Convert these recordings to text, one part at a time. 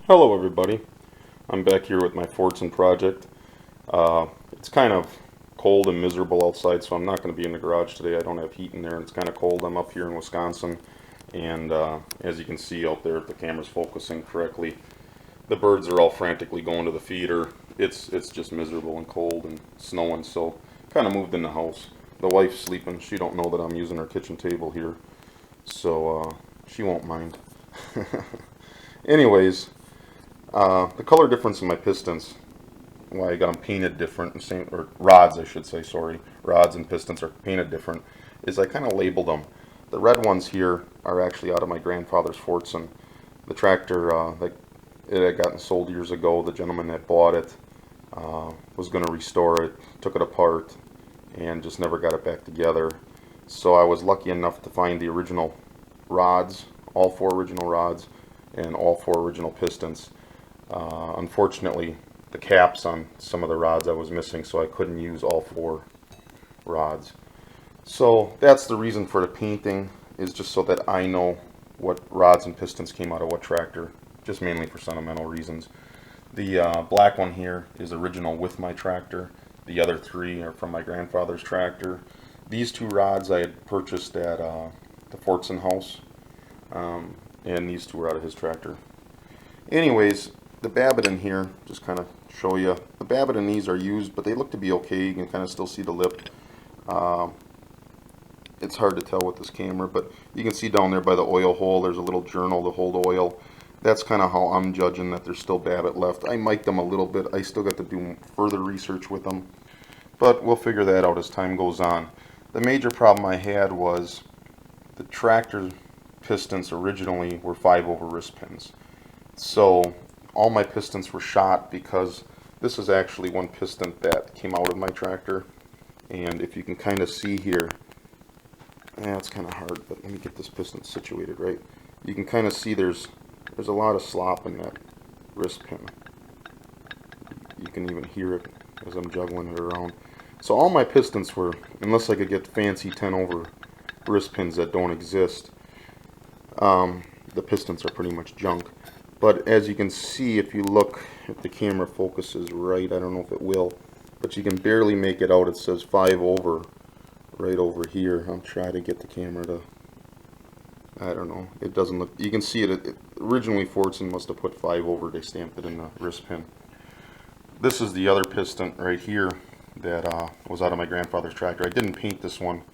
Hello everybody, I'm back here with my Fordson project. It's kind of cold and miserable outside, so I'm not going to be in the garage today. I don't have heat in there and it's kind of cold. I'm up here in Wisconsin, and as you can see out there, if the camera's focusing correctly, the birds are all frantically going to the feeder. It's just miserable and cold and snowing, so kind of moved in the house. The wife's sleeping. She don't know that I'm using her kitchen table here, so she won't mind. Anyways, the color difference in my pistons, why I got them painted different, or rods I should say, sorry, rods and pistons are painted different, is I kind of labeled them. The red ones here are actually out of my grandfather's Fordson. The tractor that it had gotten sold years ago, the gentleman that bought it was going to restore it, took it apart, and just never got it back together. So I was lucky enough to find the original rods, all four original rods, and all four original pistons. Unfortunately, the caps on some of the rods I was missing, so I couldn't use all four rods. So that's the reason for the painting, is just so that I know what rods and pistons came out of what tractor, just mainly for sentimental reasons. The black one here is original with my tractor. The other three are from my grandfather's tractor. These two rods I had purchased at the Fordson house, and these two are out of his tractor. Anyways, the Babbitt in here, just kind of show you. The Babbitt in these are used, but they look to be okay. You can kind of still see the lip. It's hard to tell with this camera, but you can see down there by the oil hole, there's a little journal to hold oil. That's kind of how I'm judging that there's still Babbitt left. I mic'd them a little bit. I still got to do further research with them, but we'll figure that out as time goes on. The major problem I had was the tractor pistons originally were 5/0 wrist pins. So all my pistons were shot, because this is actually one piston that came out of my tractor, and if you can kind of see here, it's kind of hard, but let me get this piston situated right. You can kind of see there's a lot of slop in that wrist pin. You can even hear it as I'm juggling it around. So all my pistons were, unless I could get fancy 10/0 wrist pins that don't exist, the pistons are pretty much junk. But as you can see, if you look, if the camera focuses right, I don't know if it will, but you can barely make it out. It says 5/0 right over here. I'll try to get the camera to, I don't know, it doesn't look, you can see it, originally Fordson must have put 5/0, they stamped it in the wrist pin. This is the other piston right here that was out of my grandfather's tractor. I didn't paint this one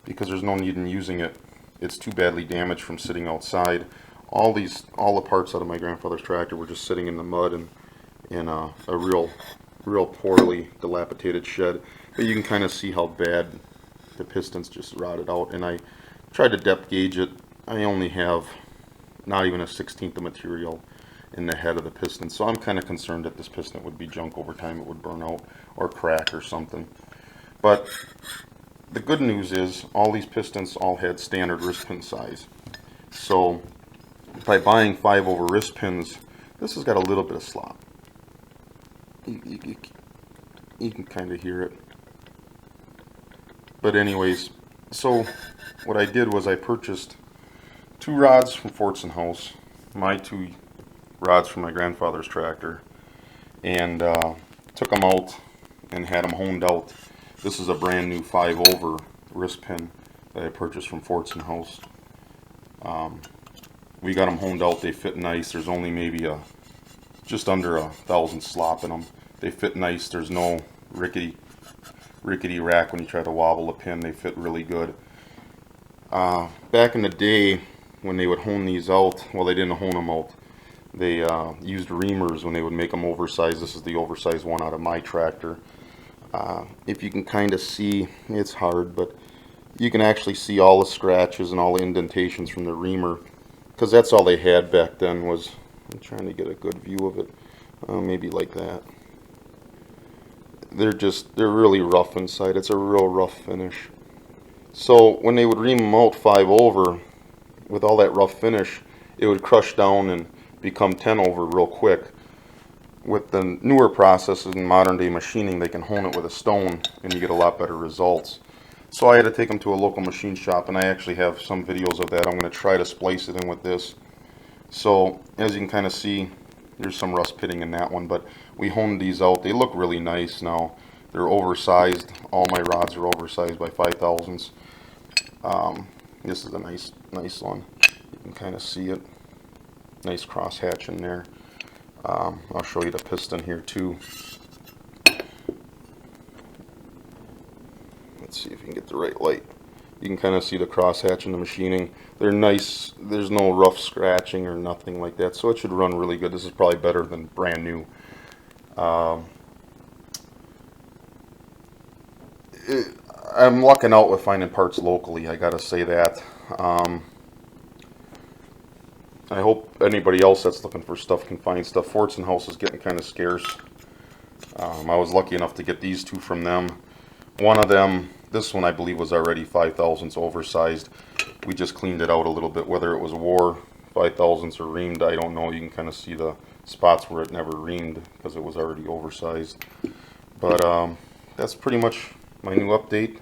because there's no need in using it. It's too badly damaged from sitting outside. All the parts out of my grandfather's tractor were just sitting in the mud and in a real poorly dilapidated shed. But you can kind of see how bad the pistons just rotted out. And I tried to depth gauge it. I only have not even a 1/16 of material in the head of the piston, so I'm kind of concerned that this piston would be junk over time. It would burn out or crack or something. But the good news is all these pistons all had standard wrist pin size. So by buying 5/0 wrist pins, this has got a little bit of slop. You can kind of hear it. But anyways, so what I did was I purchased two rods from Fordson House, my two rods from my grandfather's tractor, and took them out and had them honed out. This is a brand new 5/0 wrist pin that I purchased from Fordson House. We got them honed out. They fit nice. There's only maybe just under 1,000 slop in them. They fit nice. There's no rickety rack when you try to wobble a pin. They fit really good. Back in the day when they would hone these out, well, they didn't hone them out. They used reamers when they would make them oversized. This is the oversized one out of my tractor. If you can kind of see, it's hard, but you can actually see all the scratches and all the indentations from the reamer, because that's all they had back then. Was, I'm trying to get a good view of it, maybe like that. They're really rough inside. It's a real rough finish. So when they would ream them out 5/0 with all that rough finish, it would crush down and become 10/0 real quick. With the newer processes in modern day machining, they can hone it with a stone and you get a lot better results. So I had to take them to a local machine shop, and I actually have some videos of that. I'm going to try to splice it in with this. So as you can kind of see, There's some rust pitting in that one, but we honed these out. They look really nice now. They're oversized. All my rods are oversized by 5,000s. This is a nice one. You can kind of see it. Nice cross hatch in there. I'll show you the piston here too. Let's see if you can get the right light. You can kind of see the cross hatch in the machining. They're nice. There's no rough scratching or nothing like that, so it should run really good. This is probably better than brand new. I'm lucking out with finding parts locally, I gotta say that. I hope anybody else that's looking for stuff can find stuff. Fordson House is getting kind of scarce. I was lucky enough to get these two from them. One of them, this one I believe was already 5,000s oversized. We just cleaned it out a little bit. Whether it was wore 5,000s or reamed, I don't know. You can kind of see the spots where it never reamed because it was already oversized. But that's pretty much my new update.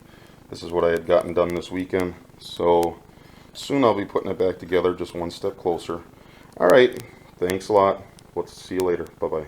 This is what I had gotten done this weekend. So soon I'll be putting it back together, just one step closer. Alright, thanks a lot. We'll see you later. Bye-bye.